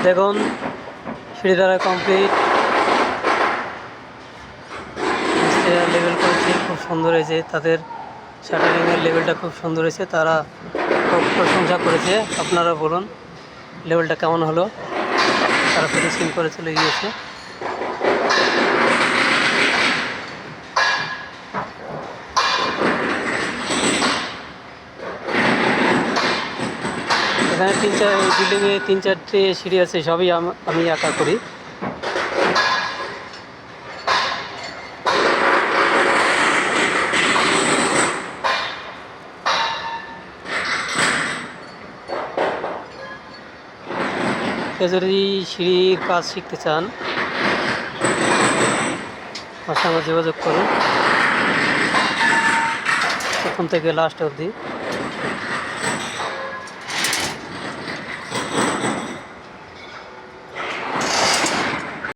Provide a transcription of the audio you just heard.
দেখুন সিঁড়ি দ্বারা কমপ্লিট লেভেল করেছে, খুব সুন্দর হয়েছে। তাদের শাটারিংয়ের লেভেলটা খুব সুন্দর হয়েছে, তারা খুব প্রশংসা করেছে। আপনারা বলুন লেভেলটা কেমন হলো। তারা ফিনিশিং করে চলে গিয়েছে। এখানে বিল্ডিংয়ে 3-4টে সিঁড়ি আছে, সবই আমি একা করি। কেউ যদি সিঁড়ির কাজ শিখতে চান আমার সঙ্গে যোগাযোগ করুন, প্রথম থেকে লাস্ট অবধি।